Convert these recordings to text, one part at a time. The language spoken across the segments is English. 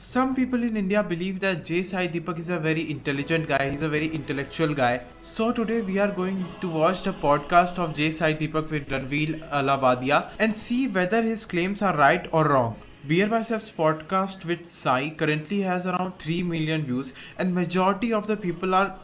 Some people in India believe that J. Sai Deepak is a very intelligent guy, he's a very intellectual guy. So today we are going to watch the podcast of J. Sai Deepak with Ranveer Allahbadia and see whether his claims are right or wrong. BeerBiceps podcast with Sai currently has around 3 million views and majority of the people are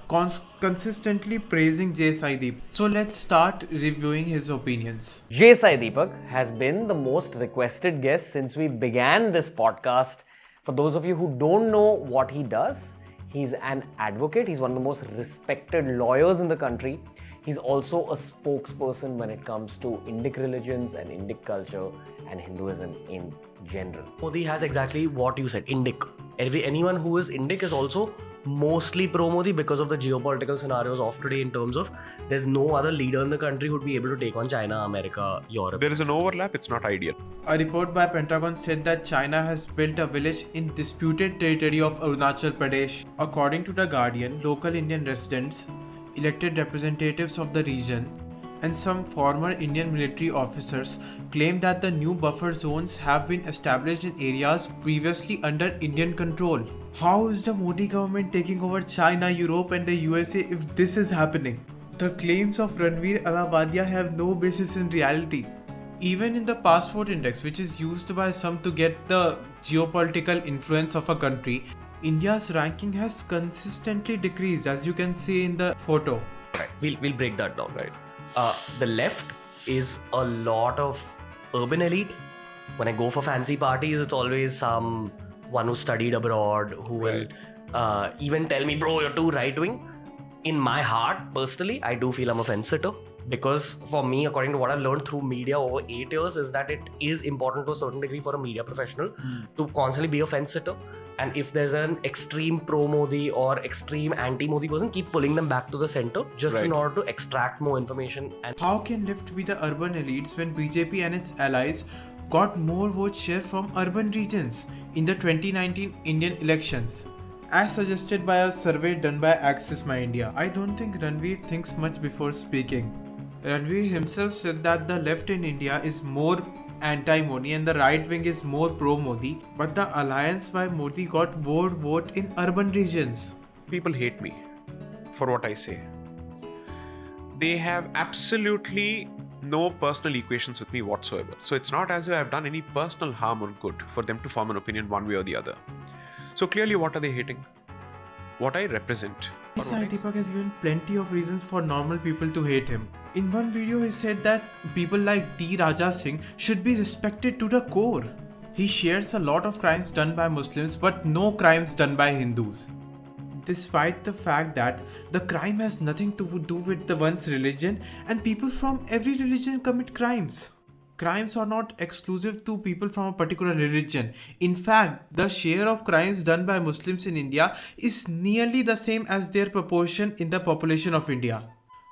consistently praising J. Sai Deepak. So let's start reviewing his opinions. Sai Deepak has been the most requested guest since we began this podcast. For those of you who don't know what he does, he's an advocate. He's one of the most respected lawyers in the country. He's also a spokesperson when it comes to Indic religions and Indic culture and Hinduism in general. Modi has exactly what you said, Indic. Anyone who is Indic is also mostly pro-Modi because of the geopolitical scenarios of today in terms of there's no other leader in the country who would be able to take on China, America, Europe. There is an overlap, it's not ideal. A report by Pentagon said that China has built a village in disputed territory of Arunachal Pradesh. According to The Guardian, local Indian residents, elected representatives of the region, and some former Indian military officers claim that the new buffer zones have been established in areas previously under Indian control. How is the Modi government taking over China, Europe and the USA if this is happening? The claims of Ranveer Allahbadia have no basis in reality. Even in the passport index, which is used by some to get the geopolitical influence of a country, India's ranking has consistently decreased, as you can see in the photo. Right. We'll break that down. Right. The left is a lot of urban elite. When I go for fancy parties, it's always someone who studied abroad who will even tell me, bro, you're too right-wing. In my heart, personally, I do feel I'm a fence sitter. Because for me, according to what I've learned through media over 8 years, is that it is important to a certain degree for a media professional to constantly be a fence sitter. And if there's an extreme pro-Modi or extreme anti-Modi person, keep pulling them back to the center just in order to extract more information. And how can left be the urban elites when BJP and its allies got more vote share from urban regions in the 2019 Indian elections? As suggested by a survey done by Axis My India. I don't think Ranveer thinks much before speaking. Ranveer himself said that the left in India is more anti-Modi and the right wing is more pro-Modi, but the alliance by Modi got more vote in urban regions. People hate me for what I say. They have absolutely no personal equations with me whatsoever. So it's not as if I've done any personal harm or good for them to form an opinion one way or the other. So clearly, what are they hating? What I represent. Sai Deepak has given plenty of reasons for normal people to hate him. In one video, he said that people like D. Raja Singh should be respected to the core. He shares a lot of crimes done by Muslims but no crimes done by Hindus. Despite the fact that the crime has nothing to do with the one's religion and people from every religion commit crimes. Crimes are not exclusive to people from a particular religion. In fact, the share of crimes done by Muslims in India is nearly the same as their proportion in the population of India.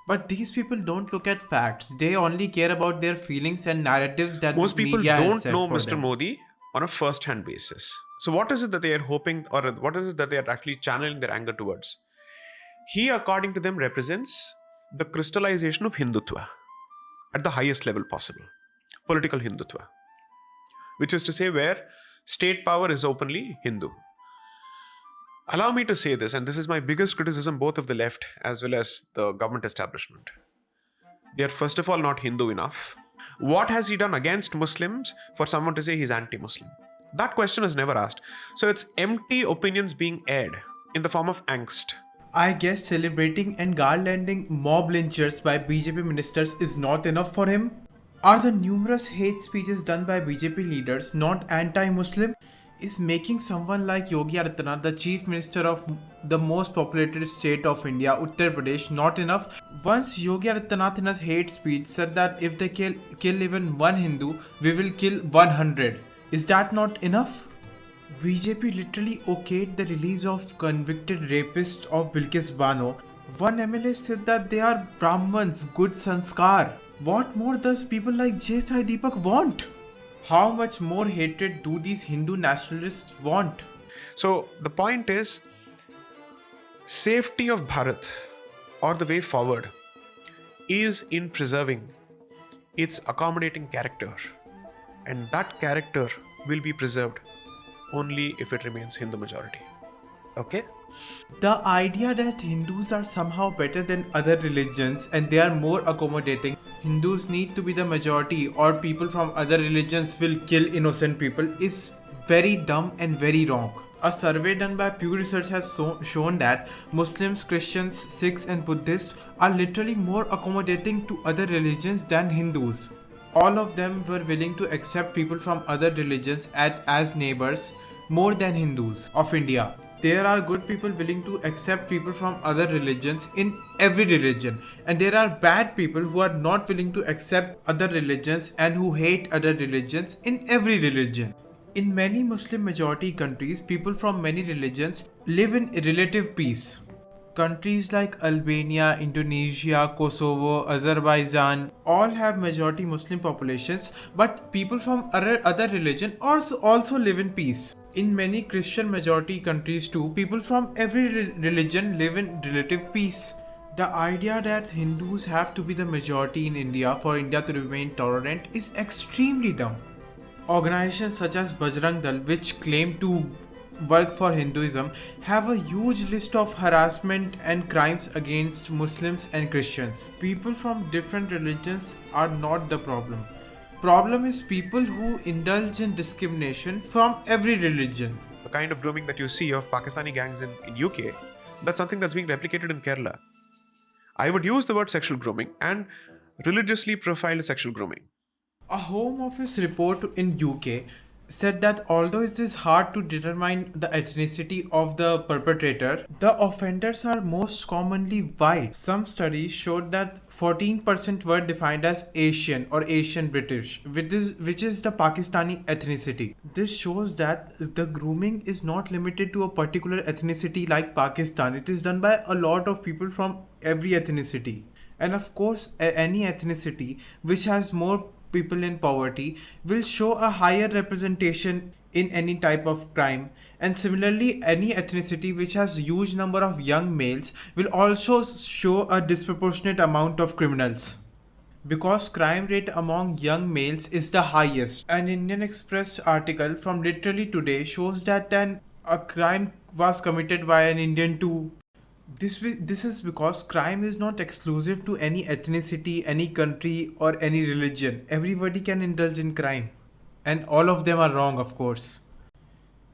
But these people don't look at facts. They only care about their feelings and narratives that most people media has don't set know for Mr. them. Modi on a first-hand basis. So what is it that they are hoping, or what is it that they are actually channeling their anger towards? He, according to them, represents the crystallization of Hindutva at the highest level possible. Political Hindutva, which is to say where state power is openly Hindu. Allow me to say this, and this is my biggest criticism both of the left as well as the government establishment. They are first of all not Hindu enough. What has he done against Muslims for someone to say he's anti-Muslim? That question is never asked. So it's empty opinions being aired in the form of angst. I guess celebrating and garlanding mob lynchers by BJP ministers is not enough for him. Are the numerous hate speeches done by BJP leaders not anti-Muslim? Is making someone like Yogi Adityanath the chief minister of the most populated state of India, Uttar Pradesh, not enough? Once Yogi Adityanath in a hate speech said that if they kill even one Hindu, we will kill 100. Is that not enough? BJP literally okayed the release of convicted rapist of Bilkis Bano. One MLA said that they are Brahmins, good sanskar. What more does people like J. Sai Deepak want? How much more hatred do these Hindu nationalists want? So the point is, safety of Bharat or the way forward is in preserving its accommodating character, and that character will be preserved only if it remains Hindu majority. Okay. The idea that Hindus are somehow better than other religions and they are more accommodating, Hindus need to be the majority or people from other religions will kill innocent people, is very dumb and very wrong. A survey done by Pew Research has shown that Muslims, Christians, Sikhs and Buddhists are literally more accommodating to other religions than Hindus. All of them were willing to accept people from other religions as neighbors more than Hindus of India. There are good people willing to accept people from other religions in every religion, and there are bad people who are not willing to accept other religions and who hate other religions in every religion. In many Muslim majority countries, people from many religions live in relative peace. Countries like Albania, Indonesia, Kosovo, Azerbaijan all have majority Muslim populations, but people from other religion also live in peace. In many Christian majority countries too, people from every religion live in relative peace. The idea that Hindus have to be the majority in India for India to remain tolerant is extremely dumb. Organizations such as Bajrang Dal, which claim to work for Hinduism, have a huge list of harassment and crimes against Muslims and Christians. People from different religions are not the problem. Problem is people who indulge in discrimination from every religion. The kind of grooming that you see of Pakistani gangs in UK, that's something that's being replicated in Kerala. I would use the word sexual grooming and religiously profiled sexual grooming. A Home Office report in UK said that although it is hard to determine the ethnicity of the perpetrator, the offenders are most commonly white. Some studies showed that 14% were defined as Asian or Asian British, which is the Pakistani ethnicity. This shows that the grooming is not limited to a particular ethnicity like Pakistan. It is done by a lot of people from every ethnicity. And of course, any ethnicity which has more people in poverty will show a higher representation in any type of crime, and similarly any ethnicity which has huge number of young males will also show a disproportionate amount of criminals, because crime rate among young males is the highest. An Indian Express article from literally today shows that a crime was committed by an Indian too. This is because crime is not exclusive to any ethnicity, any country or any religion. Everybody can indulge in crime, and all of them are wrong, of course.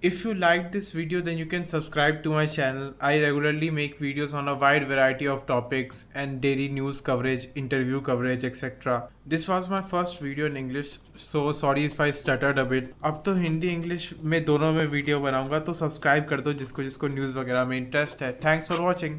If you liked this video, then you can subscribe to my channel. I regularly make videos on a wide variety of topics and daily news coverage, interview coverage, etc. This was my first video in English, so sorry if I stuttered a bit. अब तो Hindi English में दोनों में video बनाऊंगा, तो subscribe कर दो जिसको जिसको न्यूज़ वगैरह में इंटरेस्ट है. Thanks for watching.